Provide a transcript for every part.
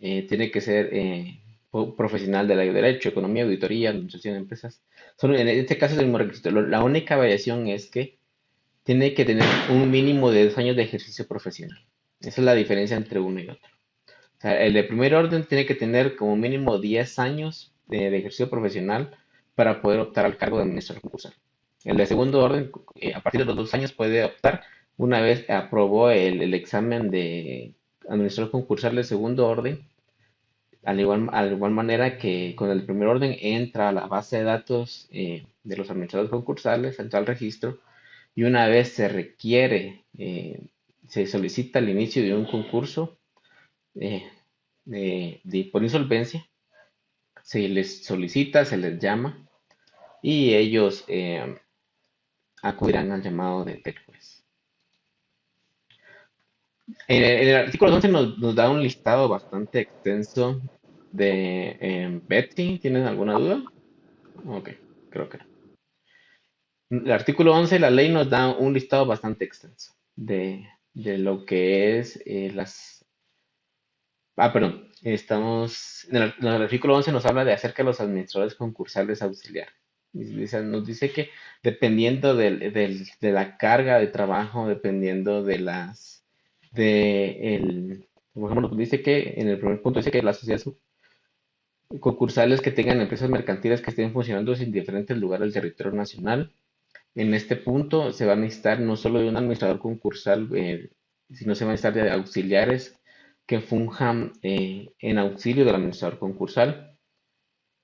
tiene que ser profesional del área de derecho, economía, auditoría, administración de empresas. Solo en este caso es el mismo requisito. La única variación es que tiene que tener un mínimo de 2 años de ejercicio profesional. Esa es la diferencia entre uno y otro. O sea, el de primer orden tiene que tener como mínimo 10 años de ejercicio profesional para poder optar al cargo de administrador concursal. El de segundo orden, a partir de los 2 años puede optar una vez aprobó el examen de administrador concursal de segundo orden, al igual manera que con el primer orden entra a la base de datos de los administradores concursales, entra al registro y una vez se requiere, se solicita el inicio de un concurso eh, por insolvencia, se les solicita, se les llama y ellos acudirán al llamado del juez. En el artículo 11 nos da un listado bastante extenso de Betsy. ¿Tienen alguna duda? Ok, creo que no. El artículo 11, la ley nos da un listado bastante extenso de lo que es las... Ah, perdón. En el artículo 11 nos habla de acerca de los administradores concursales auxiliares. Nos dice que dependiendo de la carga de trabajo, dependiendo por ejemplo, dice que en el primer punto dice que las sociedades concursales que tengan empresas mercantiles que estén funcionando en diferentes lugares del territorio nacional. En este punto se va a necesitar no solo de un administrador concursal, sino se va a necesitar de auxiliares que funjan en auxilio del administrador concursal.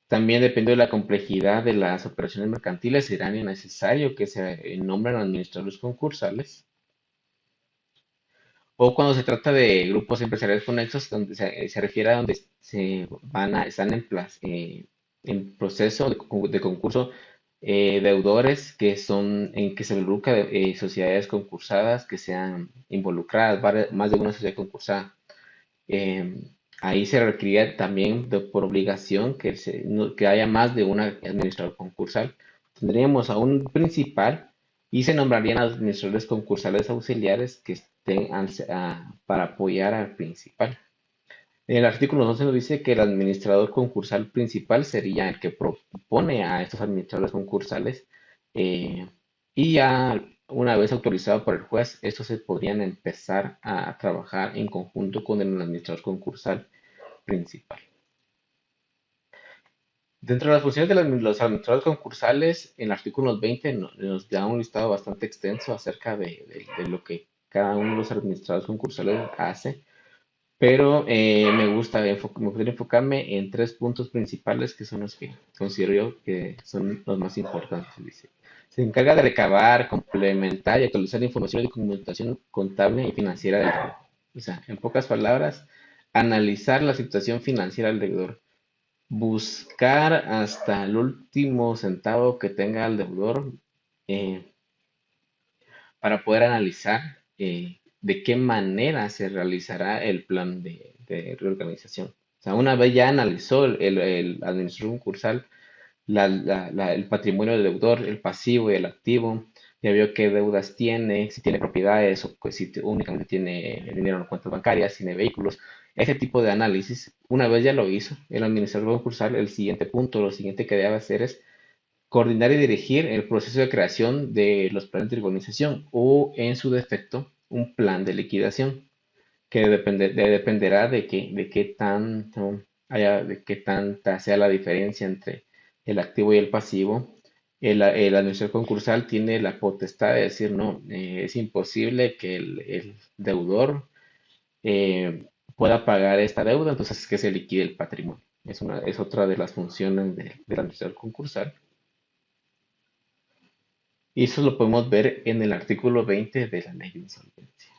También depende de la complejidad de las operaciones mercantiles, será necesario que se nombren administradores concursales. O cuando se trata de grupos empresariales conexos, donde se refiere a donde están en proceso de concurso deudores en que se involucra sociedades concursadas que sean involucradas, más de una sociedad concursada. Eh, Ahí se requeriría también por obligación que haya más de un administrador concursal. Tendríamos a un principal y se nombrarían administradores concursales auxiliares que estén para apoyar al principal. En el artículo 12 nos dice que el administrador concursal principal sería el que propone a estos administradores concursales eh, y ya una vez autorizado por el juez, estos se podrían empezar a trabajar en conjunto con el administrador concursal principal. Dentro de las funciones de los administradores concursales, en el artículo 20 nos da un listado bastante extenso acerca de lo que cada uno de los administradores concursales hace, pero me gustaría enfocarme en 3 puntos principales que son los que considero yo que son los más importantes. Dice. Se encarga de recabar, complementar y actualizar información de documentación contable y financiera del deudor. O sea, en pocas palabras, analizar la situación financiera del deudor, buscar hasta el último centavo que tenga el deudor eh, para poder analizar de qué manera se realizará el plan de reorganización. O sea, una vez ya analizó el administrador concursal el patrimonio del deudor, el pasivo y el activo, ya vio qué deudas tiene, si tiene propiedades o pues, si únicamente tiene dinero en cuentas bancarias, si tiene vehículos, ese tipo de análisis. Una vez ya lo hizo, el administrador concursal, el siguiente punto, lo siguiente que debe hacer es coordinar y dirigir el proceso de creación de los planes de organización o, en su defecto, un plan de liquidación que dependerá de qué tanta sea la diferencia entre el activo y el pasivo. El administrador concursal tiene la potestad de decir, no, es imposible que el deudor pueda pagar esta deuda, entonces que se liquide el patrimonio. Es otra de las funciones del administrador concursal. Y eso lo podemos ver en el artículo 20 de la ley de insolvencia.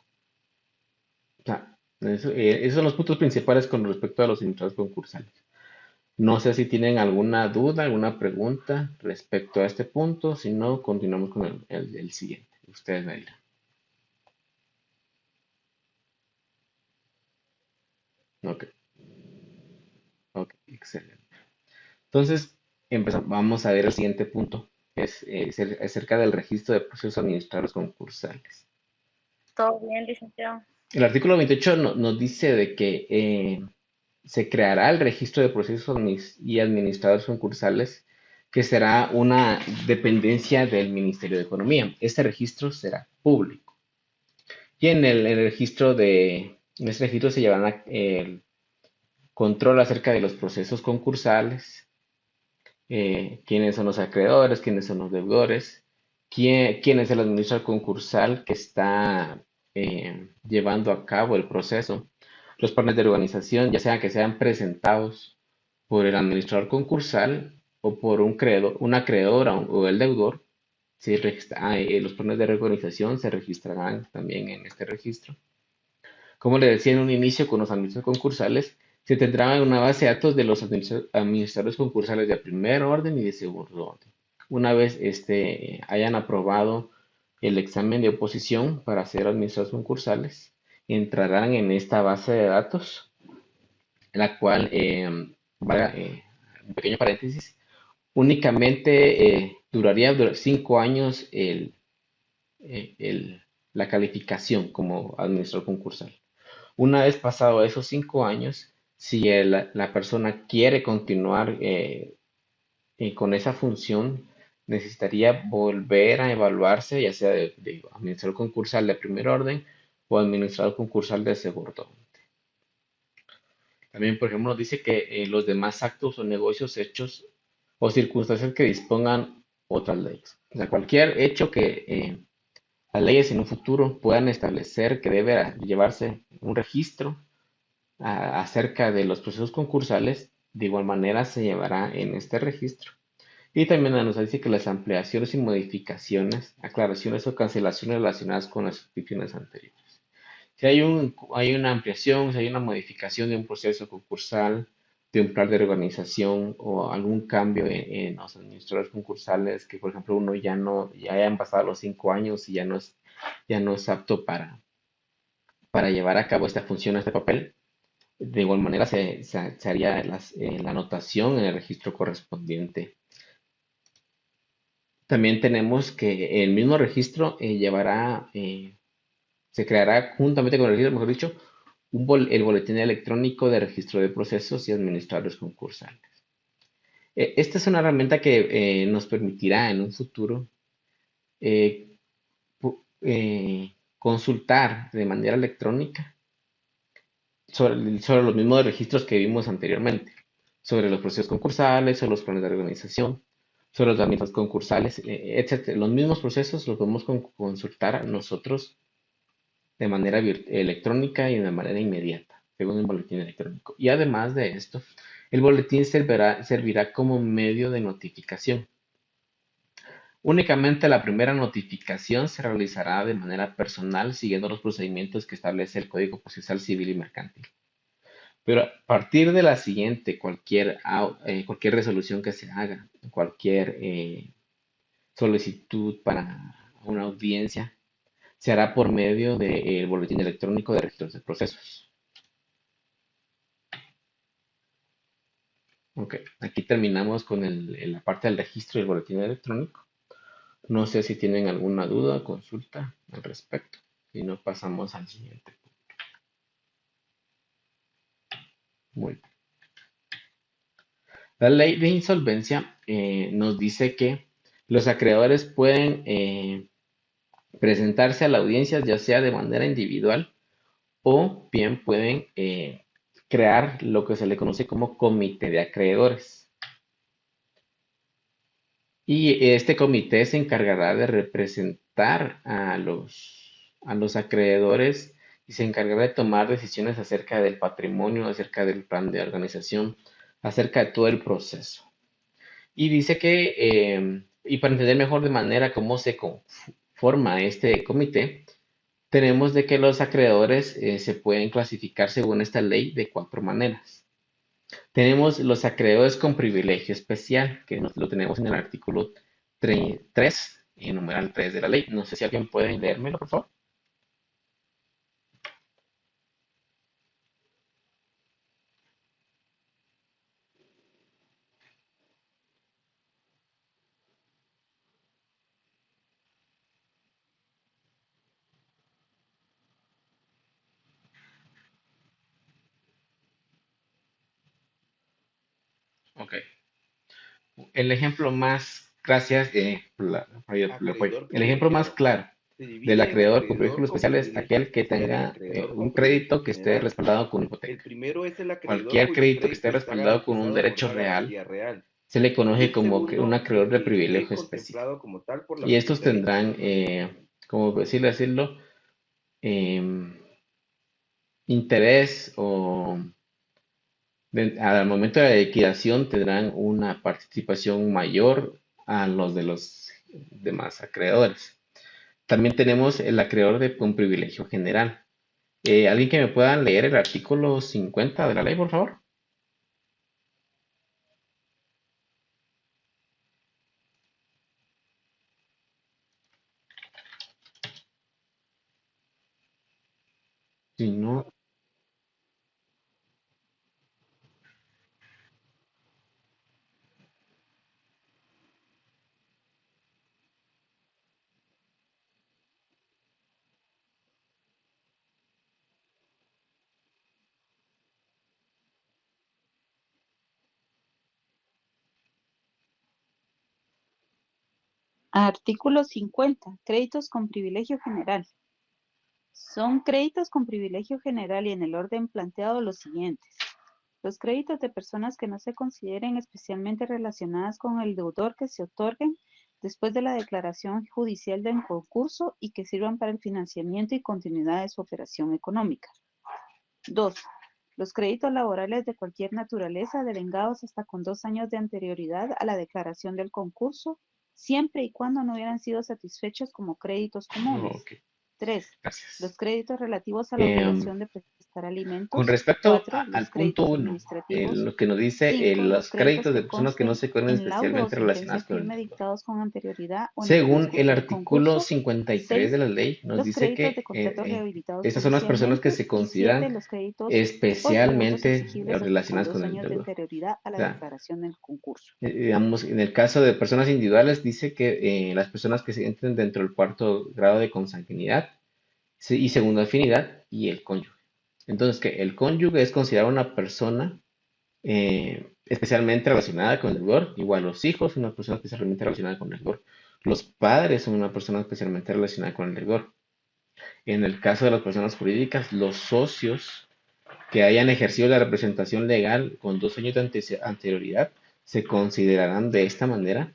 O sea, esos son los puntos principales con respecto a los administradores concursales. No sé si tienen alguna duda, alguna pregunta respecto a este punto. Si no, continuamos con el siguiente. Ustedes me dirán. Ok, ok, excelente. Entonces, empezamos. Vamos a ver el siguiente punto. Es acerca del registro de procesos administrados concursales. Todo bien, licenciado. El artículo 28 nos dice de que se creará el registro de procesos y administradores concursales, que será una dependencia del Ministerio de Economía. Este registro será público. Y en este registro se llevará el control acerca de los procesos concursales, quiénes son los acreedores, quiénes son los deudores, quién es el administrador concursal que está llevando a cabo el proceso, los planes de organización, ya sean que sean presentados por el administrador concursal o por una acreedora o el deudor. Los planes de organización se registrarán también en este registro. Como le decía en un inicio, con los administradores concursales se tendrá una base de datos de los administradores concursales de primer orden y de segundo orden. Una vez hayan aprobado el examen de oposición para ser administradores concursales, entrarán en esta base de datos, la cual, un pequeño paréntesis, únicamente duraría 5 años la calificación como administrador concursal. Una vez pasado esos 5 años, si la persona quiere continuar con esa función, necesitaría volver a evaluarse, ya sea de administrador concursal de primer orden o administrador concursal de segundo orden. También, por ejemplo, nos dice que los demás actos o negocios hechos o circunstancias que dispongan otras leyes. O sea, cualquier hecho que las leyes en un futuro puedan establecer que debe llevarse un registro acerca de los procesos concursales, de igual manera se llevará en este registro. Y también nos dice que las ampliaciones y modificaciones, aclaraciones o cancelaciones relacionadas con las suscripciones anteriores. Si hay una ampliación, si hay una modificación de un proceso concursal, de un plan de organización o algún cambio en los administradores concursales, que por ejemplo uno ya hayan pasado los 5 años y ya no es apto para llevar a cabo esta función, este papel, de igual manera se haría la anotación en el registro correspondiente. También tenemos que el mismo registro se creará juntamente con el registro, mejor dicho, el boletín electrónico de registro de procesos y administradores concursales. Esta es una herramienta que nos permitirá en un futuro eh, consultar de manera electrónica sobre los mismos registros que vimos anteriormente, sobre los procesos concursales, sobre los planes de organización, sobre los ámbitos concursales, etcétera. Los mismos procesos los podemos consultar nosotros de manera electrónica y de manera inmediata, según el boletín electrónico. Y además de esto, el boletín servirá como medio de notificación. Únicamente la primera notificación se realizará de manera personal siguiendo los procedimientos que establece el Código Procesal Civil y Mercantil. Pero a partir de la siguiente, cualquier resolución que se haga, cualquier solicitud para una audiencia, se hará por medio del boletín electrónico de registros de procesos. Ok, aquí terminamos con la parte del registro y el boletín electrónico. No sé si tienen alguna duda o consulta al respecto. Si no, pasamos al siguiente punto. Muy bien. La ley de insolvencia nos dice que los acreedores pueden presentarse a la audiencia ya sea de manera individual o bien pueden crear lo que se le conoce como comité de acreedores. Y este comité se encargará de representar a los acreedores y se encargará de tomar decisiones acerca del patrimonio, acerca del plan de organización, acerca de todo el proceso. Y dice y para entender mejor de manera cómo se conforma este comité, tenemos de que los acreedores se pueden clasificar según esta ley de 4 maneras. Tenemos los acreedores con privilegio especial, que lo tenemos en el artículo 3, en numeral 3 de la ley. No sé si alguien puede leérmelo, por favor. Ok. El ejemplo más, gracias, el apoyo. Acreedor El ejemplo más privilegiado. claro Se del divide en acreedor con acreedor privilegio con especial es privilegio aquel que especial y tenga acreedor un con crédito privilegio que esté general. respaldado con El hipoteca. primero es el acreedor Cualquier cuyo crédito que esté crédito está respaldado con un garantizado por derecho una real garantía real. se le Y conoce el como que un segundo, acreedor el de privilegio privilegio especial. contemplado como tal por la Y estos presente ley. tendrán, como decirlo, em, interés o al momento de la liquidación tendrán una participación mayor a los de los demás acreedores. También tenemos el acreedor de un privilegio general. ¿Alguien que me pueda leer el artículo 50 de la ley, por favor? Si no, Artículo 50. Créditos con privilegio general. Son créditos con privilegio general y en el orden planteado los siguientes. Los créditos de personas que no se consideren especialmente relacionadas con el deudor que se otorguen después de la declaración judicial del concurso y que sirvan para el financiamiento y continuidad de su operación económica. 2. Los créditos laborales de cualquier naturaleza devengados hasta con 2 años de anterioridad a la declaración del concurso, siempre y cuando no hubieran sido satisfechos como créditos no, comunes. ok, 3. Los gracias. créditos relativos a la Em, obligación de prestar con alimentos. respecto 4. Los al punto créditos uno, administrativos. lo que nos dice 5. Los los créditos créditos de que personas que no consten se encuentran en laudo o especialmente sentencia relacionadas con el firme deudor. dictados con anterioridad o en el Según el transcurso del artículo concurso. 53 de 6. la ley, nos Los dice créditos de que contratos rehabilitados estas son las personas que judicialmente. se Y 7. consideran Los créditos o tributos especialmente exigibles hasta con relacionadas 2 con el años de deudor. anterioridad a O la sea, declaración del concurso. digamos, en el caso de personas individuales, dice que las personas que se entren dentro del cuarto grado de consanguinidad y segunda afinidad y el cónyuge. Entonces, que el cónyuge es considerado una persona especialmente relacionada con el deudor, igual los hijos son una persona especialmente relacionada con el deudor. Los padres son una persona especialmente relacionada con el deudor. En el caso de las personas jurídicas, los socios que hayan ejercido la representación legal con 2 años de anterioridad se considerarán de esta manera,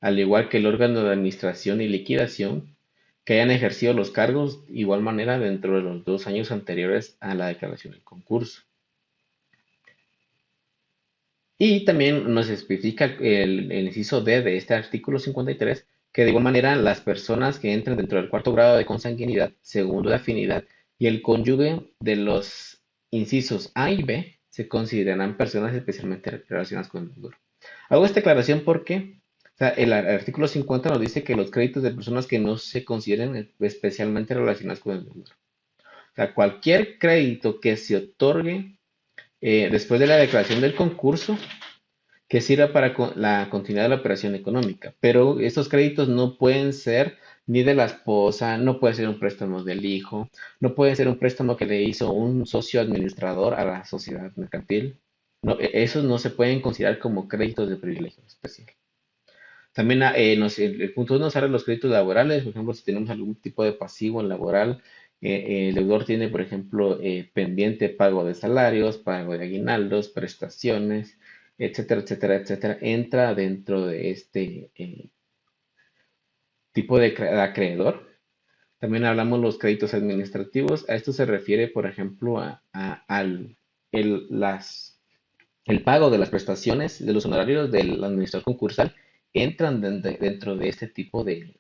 al igual que el órgano de administración y liquidación que hayan ejercido los cargos de igual manera dentro de los 2 años anteriores a la declaración del concurso. Y también nos especifica el inciso D de este artículo 53 que de igual manera las personas que entren dentro del cuarto grado de consanguinidad, segundo de afinidad y el cónyuge de los incisos A y B se considerarán personas especialmente relacionadas con el deudor. Hago esta aclaración porque o sea, el artículo 50 nos dice que los créditos de personas que no se consideren especialmente relacionadas con el deudor. O sea, cualquier crédito que se otorgue después de la declaración del concurso que sirva para la continuidad de la operación económica. Pero estos créditos no pueden ser ni de la esposa, no puede ser un préstamo del hijo, no puede ser un préstamo que le hizo un socio administrador a la sociedad mercantil. No, esos no se pueden considerar como créditos de privilegio especial. También el punto 1 sale los créditos laborales, por ejemplo, si tenemos algún tipo de pasivo laboral, el deudor tiene, por ejemplo, pendiente pago de salarios, pago de aguinaldos, prestaciones, etcétera, etcétera, etcétera, entra dentro de este tipo de acreedor. También hablamos los créditos administrativos. A esto se refiere, por ejemplo, al el, las el pago de las prestaciones de los honorarios del administrador concursal entran dentro de este tipo de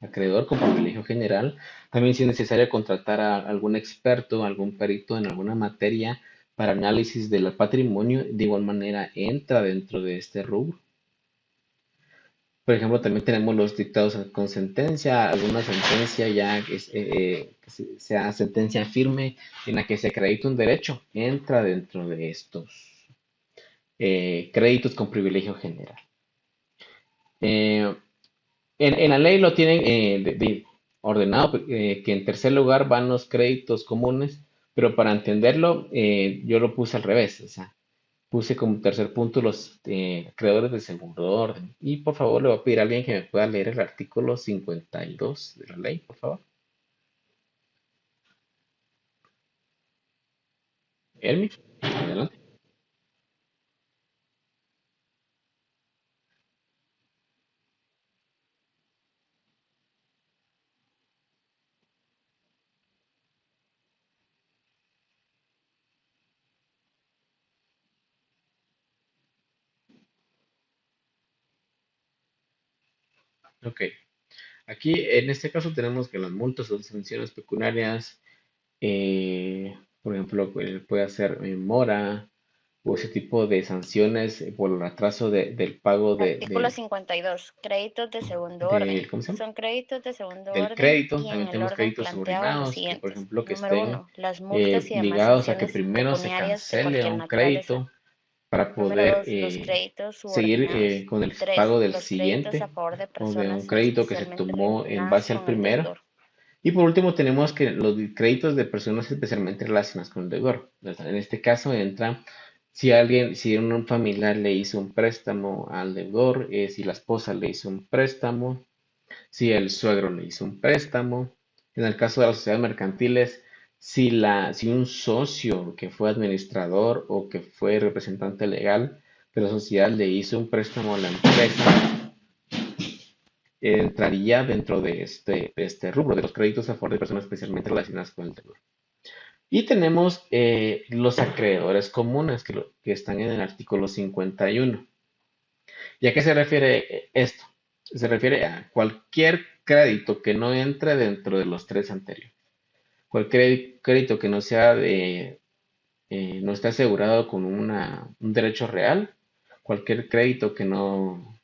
acreedor con privilegio general. También si es necesario contratar a algún experto, algún perito en alguna materia para análisis del patrimonio, de igual manera entra dentro de este rubro. Por ejemplo, también tenemos los dictados con sentencia, alguna sentencia ya que sea sentencia firme en la que se acredita un derecho, entra dentro de estos créditos con privilegio general. Eh, en la ley lo tienen ordenado, que en tercer lugar van los créditos comunes, pero para entenderlo yo lo puse al revés. O sea, Puse como tercer punto los creadores de segundo orden. Y por favor le voy a pedir a alguien que me pueda leer el artículo 52 de la ley, por favor. Elmi, adelante. Ok. Aquí en este caso tenemos que las multas o sanciones pecuniarias, por ejemplo, puede hacer mora o ese tipo de sanciones por el atraso del pago Artículo 52. Créditos de segundo orden. ¿cómo se llama? Son créditos de segundo Del orden crédito. y en También el tenemos orden créditos planteado los subordinados, que por siguientes. ejemplo que Número estén 1. Las multas y demás ligados a que sanciones primero se pecuniarias de cancele a cualquier un naturaleza. crédito para Número poder 2. Los créditos seguir subordinados. con el 3. pago del Los créditos a siguiente favor de o de un personas crédito que se especialmente tomó en relacionadas base al con el primero. deudor. Y por último tenemos que los créditos de personas especialmente relacionadas con el deudor. En este caso entra si un familiar le hizo un préstamo al deudor, si la esposa le hizo un préstamo, si el suegro le hizo un préstamo. En el caso de las sociedades mercantiles, si un socio que fue administrador o que fue representante legal de la sociedad le hizo un préstamo a la empresa, entraría dentro de este rubro de los créditos a favor de personas especialmente relacionadas con el deudor. Y tenemos los acreedores comunes que están en el artículo 51. ¿Y a qué se refiere esto? Se refiere a cualquier crédito que no entre dentro de los tres anteriores. Cualquier crédito que no sea no esté asegurado con un derecho real. Cualquier crédito que no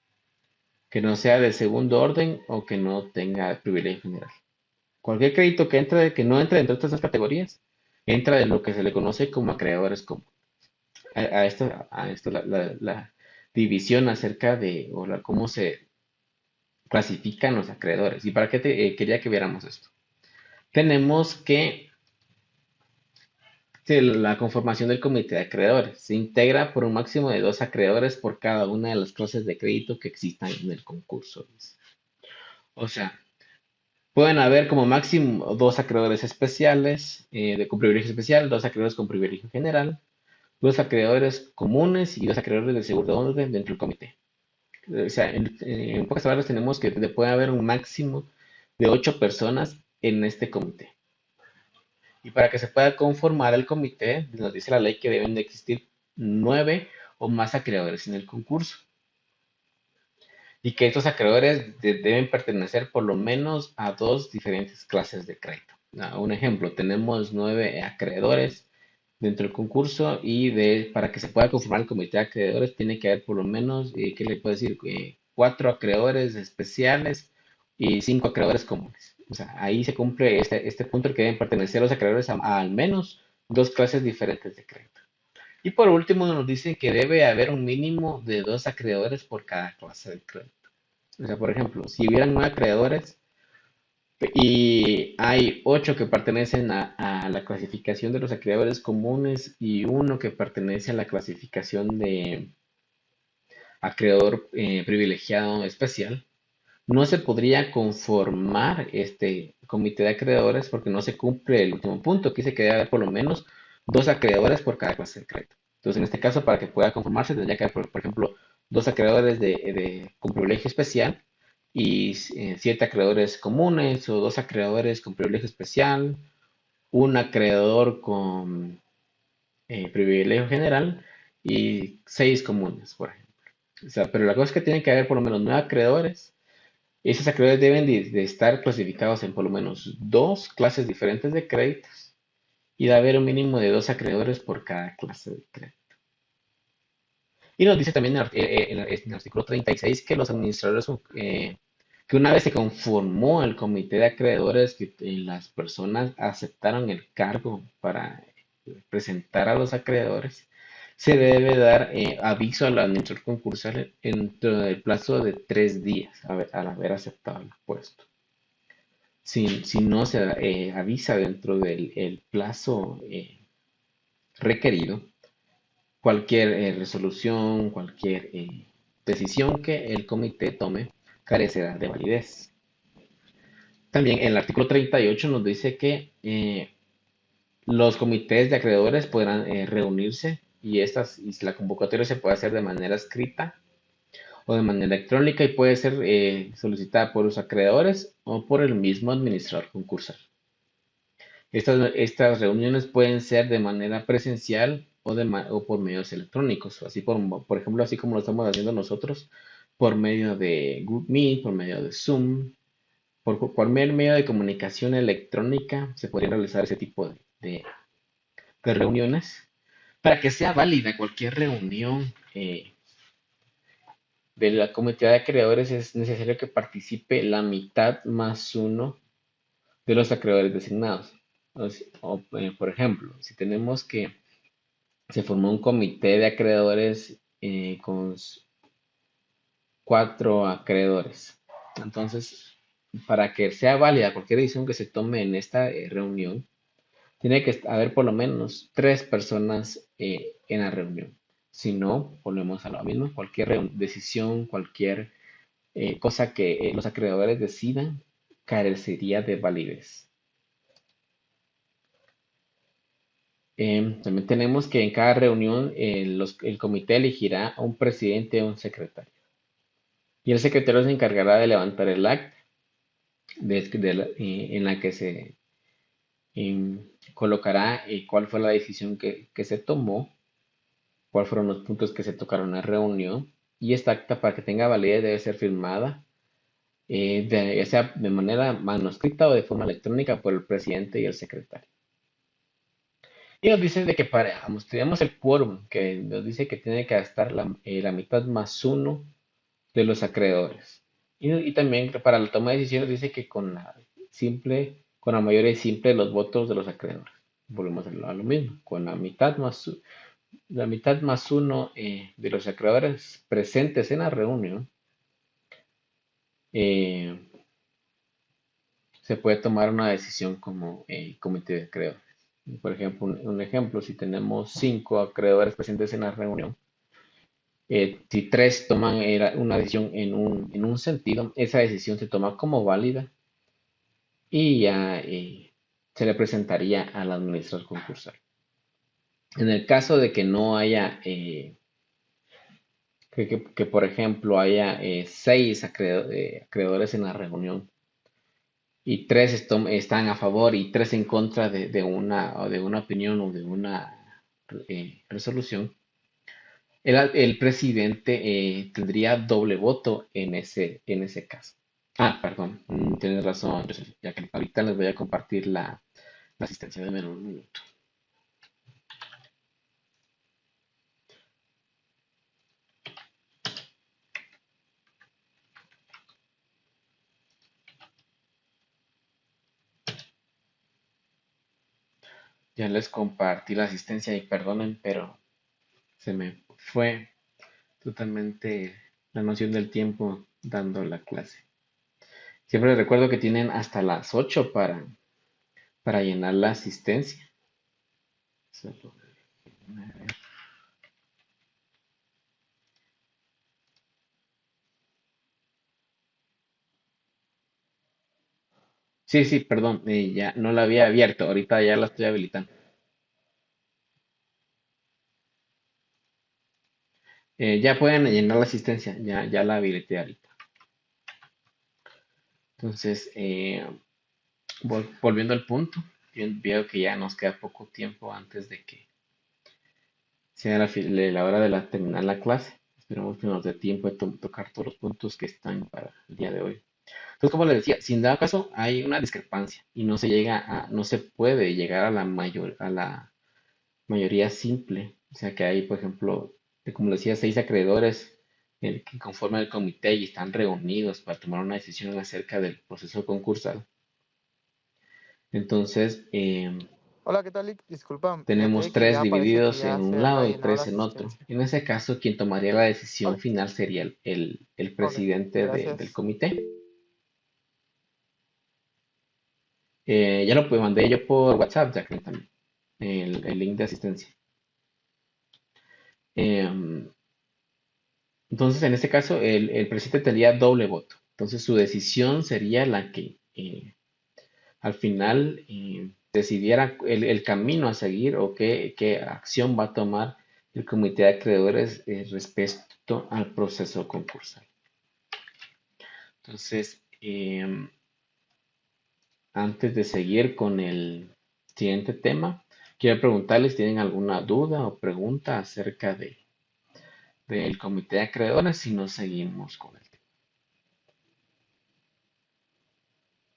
sea de segundo orden o que no tenga privilegio general. Cualquier crédito que no entre dentro de estas dos categorías, entra de lo que se le conoce como acreedores comunes. A esto la división acerca de cómo se clasifican los acreedores. ¿Y para qué quería que viéramos esto? Tenemos que la conformación del comité de acreedores se integra por un máximo de 2 acreedores por cada una de las clases de crédito que existan en el concurso. O sea, pueden haber como máximo 2 acreedores especiales, con privilegio especial, 2 acreedores con privilegio general, 2 acreedores comunes y 2 acreedores de seguro orden dentro del comité. O sea, en pocas palabras tenemos que puede haber un máximo de 8 personas en este comité. Y para que se pueda conformar el comité, nos dice la ley que deben de existir 9 o más acreedores en el concurso. Y que estos acreedores deben pertenecer por lo menos a 2 diferentes clases de crédito. Un ejemplo, tenemos 9 acreedores dentro del concurso y para que se pueda conformar el comité de acreedores tiene que haber por lo menos, ¿qué le puedo decir? 4 acreedores especiales y 5 acreedores comunes. O sea, ahí se cumple este punto que deben pertenecer los acreedores a al menos 2 clases diferentes de crédito. Y por último nos dicen que debe haber un mínimo de 2 acreedores por cada clase de crédito. O sea, por ejemplo, si hubieran 9 acreedores y hay 8 que pertenecen a la clasificación de los acreedores comunes y uno que pertenece a la clasificación de acreedor privilegiado especial, no se podría conformar este comité de acreedores porque no se cumple el último punto, que dice que debe haber por lo menos 2 acreedores por cada clase de crédito. Entonces, en este caso, para que pueda conformarse, tendría que haber, por ejemplo, 2 acreedores con privilegio especial y 7 acreedores comunes o 2 acreedores con privilegio especial, un acreedor con privilegio general y 6 comunes, por ejemplo. O sea, pero la cosa es que tiene que haber por lo menos 9 acreedores. Esos acreedores deben de estar clasificados en por lo menos 2 clases diferentes de créditos y de haber un mínimo de 2 acreedores por cada clase de crédito. Y nos dice también en el artículo 36 que los administradores, que una vez se conformó el comité de acreedores, que las personas aceptaron el cargo para presentar a los acreedores, se debe dar aviso al administrador concursal dentro del plazo de 3 días al haber aceptado el puesto. Si no se avisa dentro del el plazo requerido, cualquier resolución, cualquier decisión que el comité tome carecerá de validez. También el artículo 38 nos dice que los comités de acreedores podrán reunirse y la convocatoria se puede hacer de manera escrita o de manera electrónica y puede ser solicitada por los acreedores o por el mismo administrador concursal. Estas reuniones pueden ser de manera presencial o por medios electrónicos, así por ejemplo, así como lo estamos haciendo nosotros, por medio de Google Meet, por medio de Zoom, por cualquier medio de comunicación electrónica se podría realizar ese tipo de reuniones. Para que sea válida cualquier reunión de la comité de acreedores es necesario que participe la mitad más uno de los acreedores designados. Por ejemplo, si tenemos que se formó un comité de acreedores con 4 acreedores. Entonces, para que sea válida cualquier decisión que se tome en esta reunión, tiene que haber por lo menos 3 personas en la reunión. Si no, volvemos a lo mismo. Cualquier decisión, cualquier cosa que los acreedores decidan, carecería de validez. También tenemos que en cada reunión el comité elegirá a un presidente y a un secretario. Y el secretario se encargará de levantar el acta en la que se colocará cuál fue la decisión que se tomó, cuáles fueron los puntos que se tocaron en la reunión. Y esta acta, para que tenga validez, debe ser firmada, ya sea de manera manuscrita o de forma electrónica por el presidente y el secretario. Y nos dice de que tenemos el quórum, que nos dice que tiene que estar la mitad más uno de los acreedores. Y también para la toma de decisiones dice que con la mayoría simple de los votos de los acreedores. Volvemos a lo mismo, con la mitad más uno de los acreedores presentes en la reunión, se puede tomar una decisión como comité de acreedores. Por ejemplo, un ejemplo, si tenemos 5 acreedores presentes en la reunión, si 3 toman una decisión en un sentido, esa decisión se toma como válida y ya se le presentaría al administrador concursal. En el caso de que no haya, que por ejemplo haya 6 acreedores en la reunión y 3 están a favor y 3 en contra de una opinión o de una resolución, el presidente tendría doble voto en ese caso. Perdón, tienes razón, ya que ahorita les voy a compartir la asistencia de menos un minuto. Ya les compartí la asistencia y perdonen, pero se me fue totalmente la noción del tiempo dando la clase. Siempre les recuerdo que tienen hasta las 8 para llenar la asistencia. Sí, perdón, ya no la había abierto, ahorita ya la estoy habilitando. Ya pueden llenar la asistencia, ya la habilité ahorita. Entonces, volviendo al punto, yo veo que ya nos queda poco tiempo antes de que sea la hora de terminar la clase. Esperemos que nos dé tiempo de tocar todos los puntos que están para el día de hoy. Entonces, como les decía, si en dado caso hay una discrepancia y no se puede llegar a la mayoría simple, o sea que hay, por ejemplo, como les decía, 6 acreedores que conforman el comité y están reunidos para tomar una decisión acerca del proceso concursal. Entonces, Hola, ¿qué tal, Lick? Disculpa, tenemos fíjate que 3 ya parece que divididos en ya un se ha lado y llenado la 3 en otro. asistencia. En ese caso, quien tomaría la decisión Ok, final sería el ok, presidente del gracias. comité. Ya lo mandé yo por WhatsApp, Jacqueline, también, el link de asistencia. Em, entonces, en este caso, el presidente tendría doble voto. Entonces, su decisión sería la que al final decidiera el camino a seguir o qué acción va a tomar el comité de acreedores respecto al proceso concursal. Entonces, antes de seguir con el siguiente tema, quiero preguntarles si tienen alguna duda o pregunta acerca del comité de acreedores si no seguimos con el tema.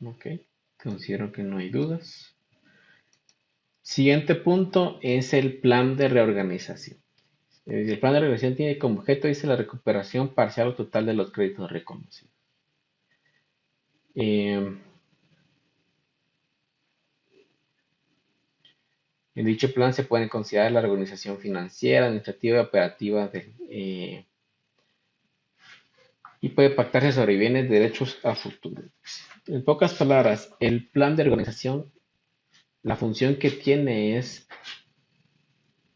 Ok, considero que no hay dudas. Siguiente punto es el plan de reorganización. El plan de reorganización tiene como objeto, dice, la recuperación parcial o total de los créditos reconocidos. Eh, en dicho plan se pueden considerar la reorganización financiera, administrativa y operativa y puede pactarse sobre bienes de derechos a futuro. En pocas palabras, el plan de organización, la función que tiene es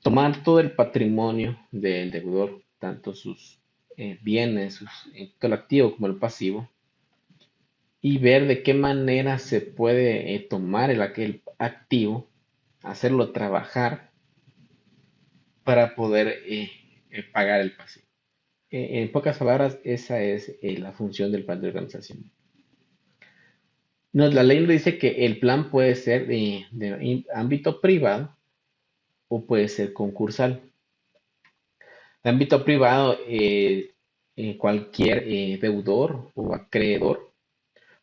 tomar todo el patrimonio del deudor, tanto sus bienes, tanto el activo como el pasivo, y ver de qué manera se puede tomar aquel activo, hacerlo trabajar para poder pagar el pasivo. En pocas palabras, esa es la función del plan de organización. La ley nos dice que el plan puede ser de ámbito privado o puede ser concursal. De ámbito privado, cualquier deudor o acreedor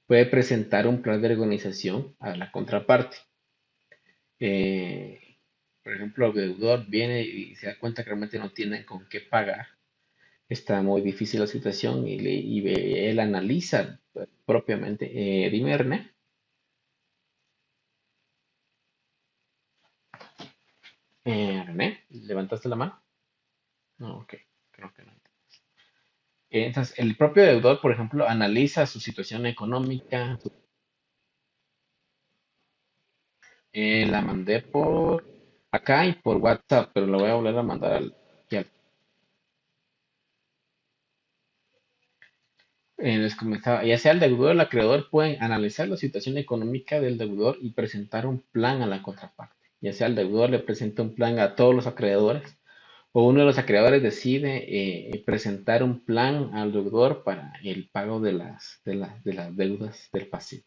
puede presentar un plan de organización a la contraparte. Eh, por ejemplo, el deudor viene y se da cuenta que realmente no tiene con qué pagar. Está muy difícil la situación y él analiza propiamente. Dime, René. René, ¿levantaste la mano? No, ok, creo que no. Entonces, el propio deudor, por ejemplo, analiza su situación económica. La mandé por acá y por WhatsApp, pero la voy a volver a mandar al- les comentaba, ya sea el deudor o el acreedor pueden analizar la situación económica del deudor y presentar un plan a la contraparte. Ya sea el deudor le presenta un plan a todos los acreedores o uno de los acreedores decide presentar un plan al deudor para el pago de las deudas del pasivo.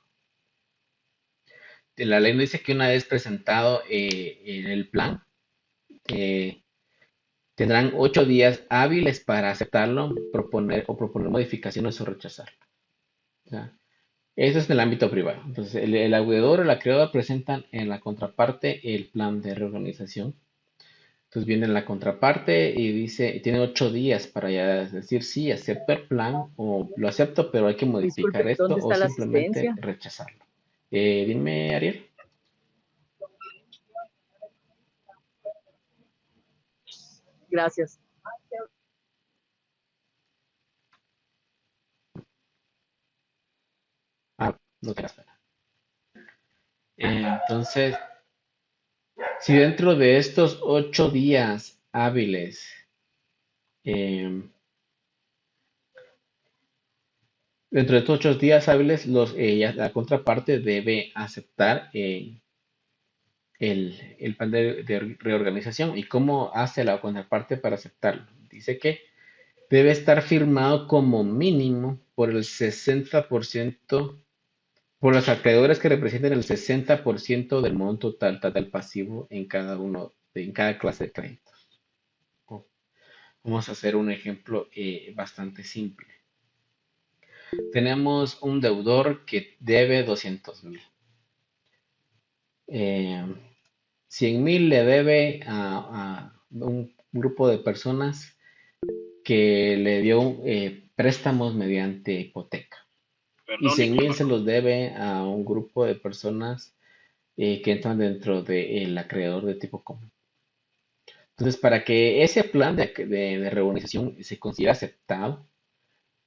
La ley nos dice que una vez presentado el plan, eh, tendrán 8 días hábiles para aceptarlo, proponer modificaciones o rechazarlo. ¿Ya? Eso es en el ámbito privado. Entonces, el acreedor o la acreedora presentan en la contraparte el plan de reorganización. Entonces viene la contraparte y dice, tiene 8 días para ya decir sí, acepto el plan o lo acepto, pero hay que Disculpe, modificar esto ¿dónde o está la simplemente asistencia? rechazarlo. Dime, Ariel. Gracias. No te das pena. Entonces, si dentro de estos 8 días hábiles, em, dentro de estos 8 días hábiles, la contraparte debe aceptar el plan de reorganización. ¿Y cómo hace la contraparte para aceptarlo? Dice que debe estar firmado como mínimo por el 60%, por los acreedores que representen el 60% del monto total pasivo en cada clase de créditos. Vamos a hacer un ejemplo bastante simple. Tenemos un deudor que debe 200,000. 100,000 le debe a un grupo de personas que le dio préstamos mediante hipoteca. Y 100,000 se los debe a un grupo de personas que entran dentro del acreedor de tipo común. Entonces, para que ese plan de reorganización se considere aceptado,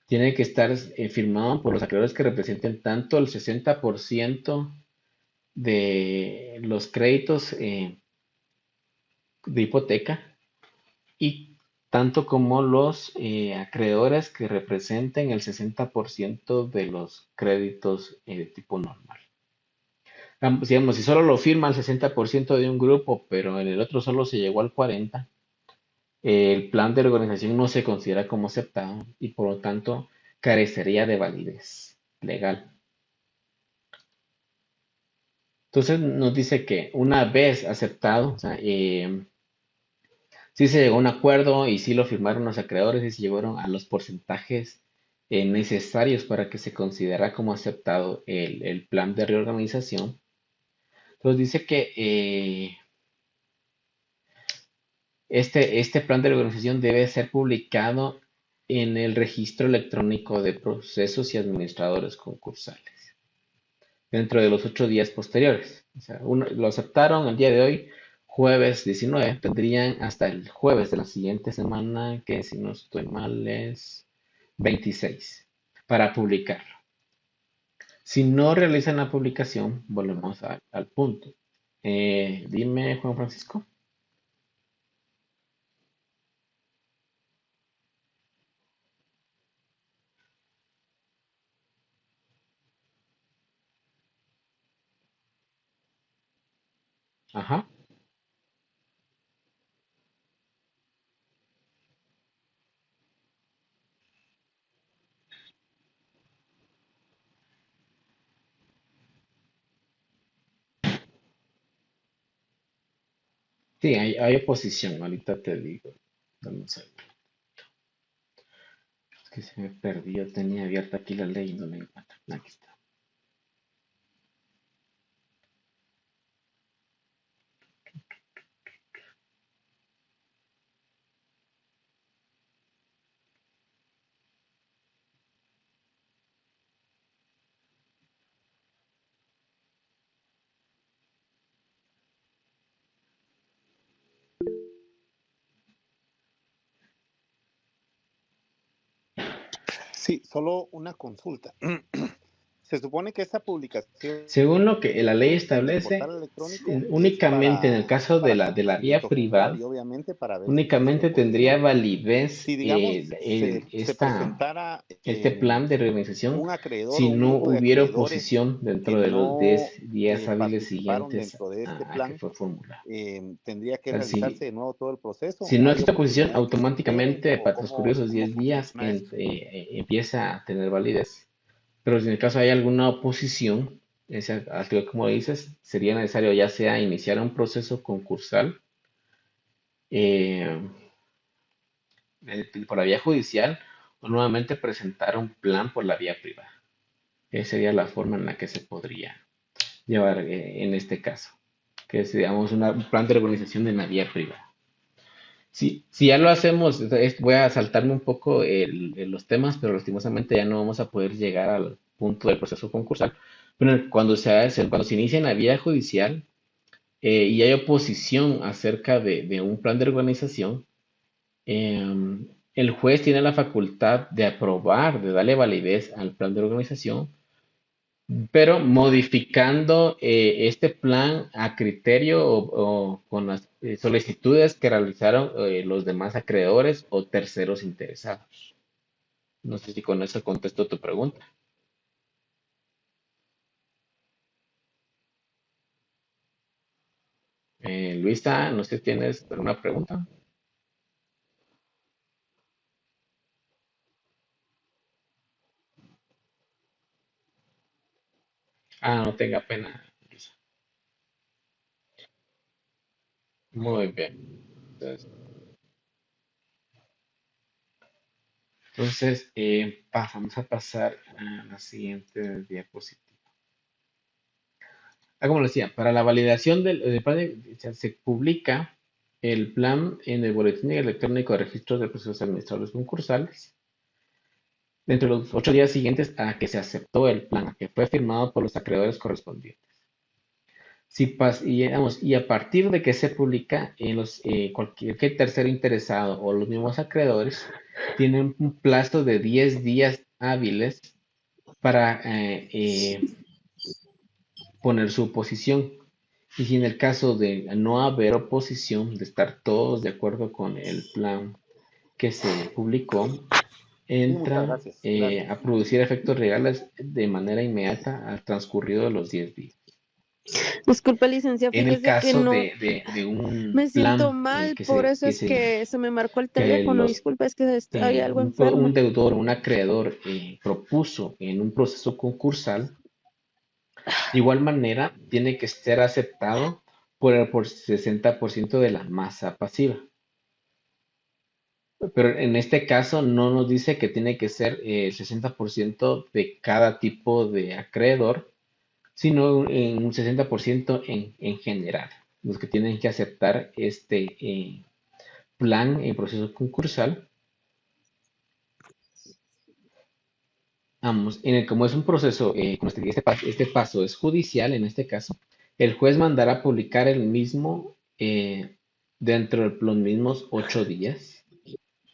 tiene que estar firmado por los acreedores que representen tanto el 60% de los créditos de hipoteca y tanto como los acreedores que representen el 60% de los créditos de tipo normal. Digamos, si solo lo firma el 60% de un grupo, pero en el otro solo se llegó al 40%, el plan de organización no se considera como aceptado y por lo tanto carecería de validez legal. Entonces nos dice que una vez aceptado, o sea, sí se llegó a un acuerdo y sí lo firmaron los acreedores y se llegaron a los porcentajes necesarios para que se considera como aceptado el plan de reorganización. Entonces dice que este plan de reorganización debe ser publicado en el registro electrónico de procesos y administradores concursales dentro de los 8 días posteriores. O sea, lo aceptaron el día de hoy, jueves 19, tendrían hasta el jueves de la siguiente semana, que si no estoy mal es 26, para publicarlo. Si no realizan la publicación, volvemos al punto. Dime, Juan Francisco. Ajá. Sí, hay oposición, ahorita te digo. Dame un segundo. Es que se me perdió, tenía abierta aquí la ley y no la encuentro. Aquí está. Sí, solo una consulta. Se supone que esta publicación Según lo que la ley en el establece, portal electrónico es únicamente en el caso de para la vía conocimiento general privada, y obviamente para ver si existe únicamente tendría oposición. validez Si, digamos, se presentara este plan de reorganización un acreedor si o un no grupo de hubiera acreedores oposición que dentro de los 10 no días hábiles participaron siguientes dentro de este a que plan, fue formulado. ¿tendría O que sea, realizarse de nuevo todo el proceso si no o hay existe oposición, oportunidad de que se queden automáticamente o para transcurrir esos cómo 10 días funciona esto? empieza a tener validez. Pero si en el caso hay alguna oposición, así como dices, sería necesario ya sea iniciar un proceso concursal eh, por la vía judicial o nuevamente presentar un plan por la vía privada. Esa sería la forma en la que se podría llevar en este caso, que es, digamos, un plan de organización de la vía privada. Si ya lo hacemos, voy a saltarme un poco los temas, pero lastimosamente ya no vamos a poder llegar al punto del proceso concursal. Pero cuando se inicia en la vía judicial y hay oposición acerca de un plan de organización, el juez tiene la facultad de aprobar, de darle validez al plan de organización, pero modificando este plan a criterio o con las solicitudes que realizaron los demás acreedores o terceros interesados. No sé si con eso contesto tu pregunta. Luisa, no sé si tienes alguna pregunta. Ah, no tenga pena, Luisa. Muy bien. Entonces, vamos a pasar a la siguiente diapositiva. Como les decía, para la validación del plan se publica el plan en el Boletín Electrónico de Registros de Procesos Administrativos Concursales dentro de los 8 días siguientes a que se aceptó el plan, a que fue firmado por los acreedores correspondientes. Y a partir de que se publica, cualquier tercero interesado o los mismos acreedores tienen un plazo de 10 días hábiles para poner su oposición. Y si en el caso de no haber oposición, de estar todos de acuerdo con el plan que se publicó Sí, muchas entra gracias. Gracias. a producir efectos reales de manera inmediata al transcurrido de los 10 días. Disculpe, licencia, En el fíjese que caso no de un me siento plan mal, por eso es que se me marcó el que teléfono. los, Disculpe, es que hay algo un enferma. deudor o un acreedor propuso en un proceso concursal, de igual manera tiene que ser aceptado por 60% de la masa pasiva. Pero en este caso no nos dice que tiene que ser el 60% de cada tipo de acreedor, sino un 60% en general, los que tienen que aceptar este plan en proceso concursal. Vamos, como es un proceso, como este paso es judicial, en este caso, el juez mandará publicar el mismo dentro de los mismos 8 días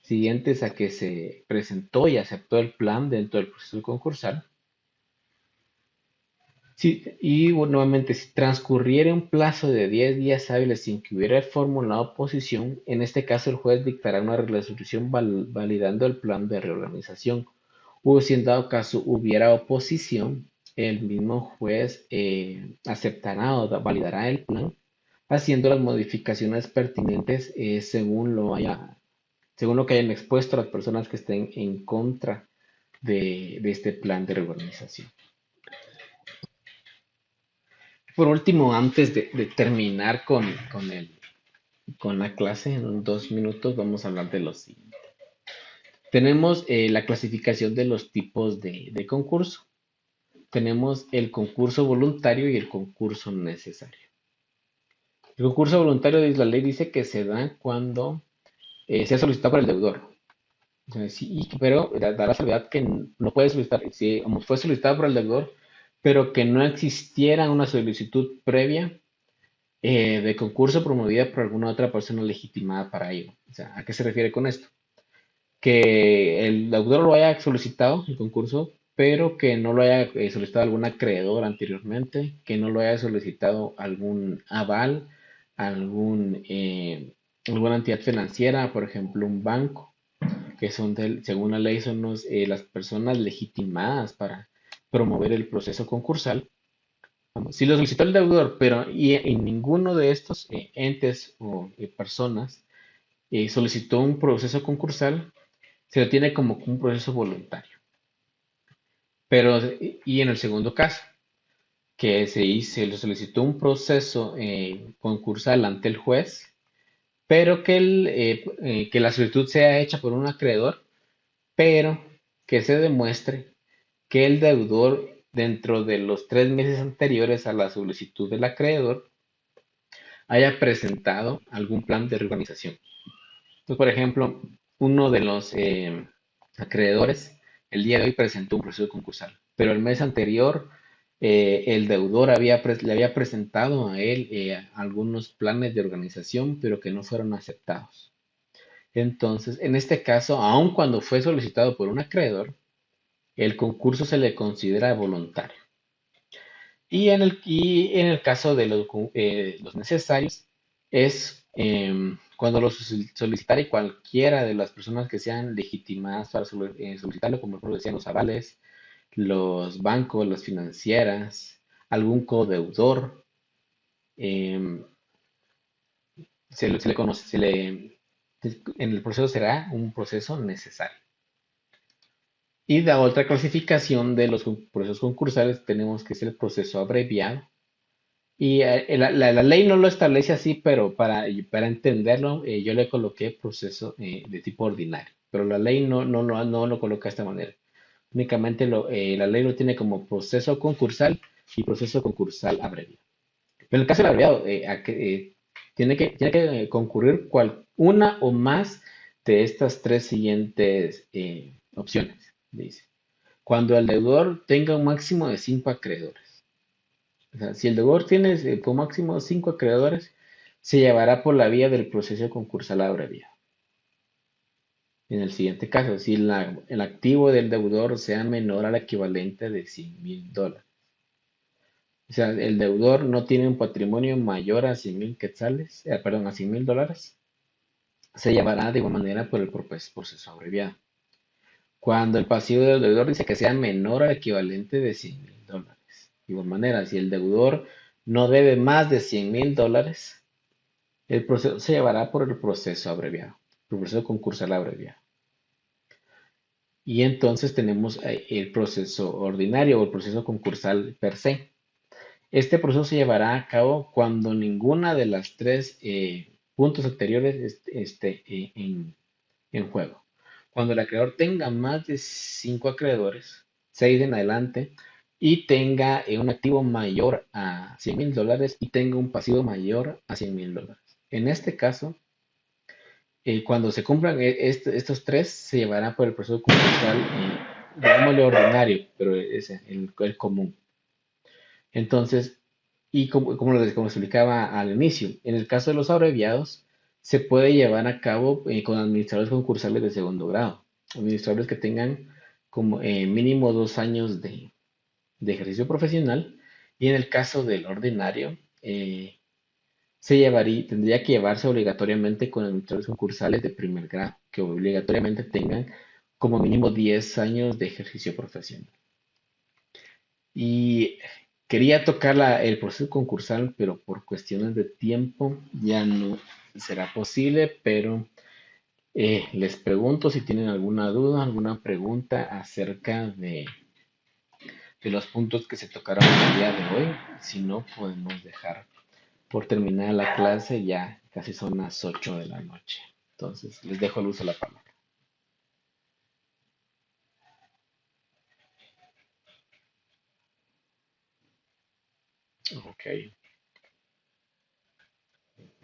siguientes a que se presentó y aceptó el plan dentro del proceso concursal. Sí, y bueno, nuevamente, si transcurriera un plazo de 10 días hábiles sin que hubiera formulado oposición, en este caso el juez dictará una resolución validando el plan de reorganización. O si en dado caso hubiera oposición, el mismo juez aceptará o validará el plan, haciendo las modificaciones pertinentes según lo que hayan expuesto las personas que estén en contra de este plan de reorganización. Por último, antes de terminar con la clase, en 2 minutos vamos a hablar de lo siguiente. Tenemos la clasificación de los tipos de concurso. Tenemos el concurso voluntario y el concurso necesario. El concurso voluntario, la ley dice que se da cuando sea solicitado por el deudor. O sea, sí, pero da la salvedad que no puede solicitar, si fue solicitado por el deudor, pero que no existiera una solicitud previa de concurso promovida por alguna otra persona legitimada para ello. O sea, ¿a qué se refiere con esto? Que el deudor lo haya solicitado, el concurso, pero que no lo haya solicitado algún acreedor anteriormente, que no lo haya solicitado algún aval, alguna entidad financiera, por ejemplo, un banco, que según la ley son las personas legitimadas para promover el proceso concursal. Si lo solicitó el deudor, pero y ninguno de estos entes o personas solicitó un proceso concursal, se lo tiene como un proceso voluntario. Pero, y en el segundo caso, que se solicitó un proceso concursal ante el juez, pero que la solicitud sea hecha por un acreedor, pero que se demuestre que el deudor, dentro de los 3 meses anteriores a la solicitud del acreedor, haya presentado algún plan de reorganización. Entonces, por ejemplo, uno de los acreedores el día de hoy presentó un proceso concursal, pero el mes anterior el deudor le había presentado a él algunos planes de organización, pero que no fueron aceptados. Entonces, en este caso, aun cuando fue solicitado por un acreedor, el concurso se le considera voluntario. Y en el caso de los necesarios, es cuando lo solicitare cualquiera de las personas que sean legitimadas para solicitarlo, como por ejemplo decían los avales, los bancos, las financieras, algún codeudor, em, se le conoce, en el proceso será un proceso necesario. Y la otra clasificación de los procesos concursales tenemos que es el proceso abreviado. Y la ley no lo establece así, pero para entenderlo, yo le coloqué proceso de tipo ordinario. Pero la ley no lo coloca de esta manera. Únicamente la ley lo tiene como proceso concursal y proceso concursal abreviado. Pero en el caso del abreviado, tiene que concurrir una o más de estas 3 siguientes opciones. Dice, cuando el deudor tenga un máximo de 5 acreedores. O sea, si el deudor tiene como máximo 5 acreedores, se llevará por la vía del proceso concursal abreviado. En el siguiente caso, si el activo del deudor sea menor al equivalente de $100,000. O sea, el deudor no tiene un patrimonio mayor a 100,000 quetzales, perdón, a $100,000. se llevará de igual manera por el proceso abreviado. Cuando el pasivo del deudor dice que sea menor al equivalente de $100,000. De igual manera, si el deudor no debe más de $100,000, el proceso se llevará por el proceso abreviado, el proceso concursal abreviado. Y entonces tenemos el proceso ordinario o el proceso concursal per se. Este proceso se llevará a cabo cuando ninguna de las tres puntos anteriores esté en juego. Cuando el acreedor tenga más de 5 acreedores, 6 en adelante, y tenga un activo mayor a $100,000 y tenga un pasivo mayor a $100,000. En este caso, cuando se cumplan estos tres, se llevará por el proceso concursal, llamémosle ordinario, pero es el común. Entonces, y como les explicaba al inicio, en el caso de los abreviados, se puede llevar a cabo con administradores concursales de segundo grado, administradores que tengan como mínimo 2 años de ejercicio profesional, y en el caso del ordinario, tendría que llevarse obligatoriamente con administradores concursales de primer grado, que obligatoriamente tengan como mínimo 10 años de ejercicio profesional. Y quería tocar el proceso concursal, pero por cuestiones de tiempo ya no será posible, pero les pregunto si tienen alguna duda, alguna pregunta acerca de los puntos que se tocaron el día de hoy. Si no, podemos dejar por terminar la clase, ya casi son las 8 de la noche. Entonces, les dejo el uso de la palabra. Ok.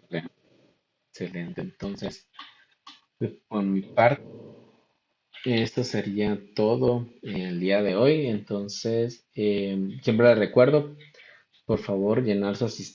Bueno, excelente. Entonces, por mi parte, esto sería todo el día de hoy. Entonces, siempre les recuerdo, por favor, llenar su asistencia.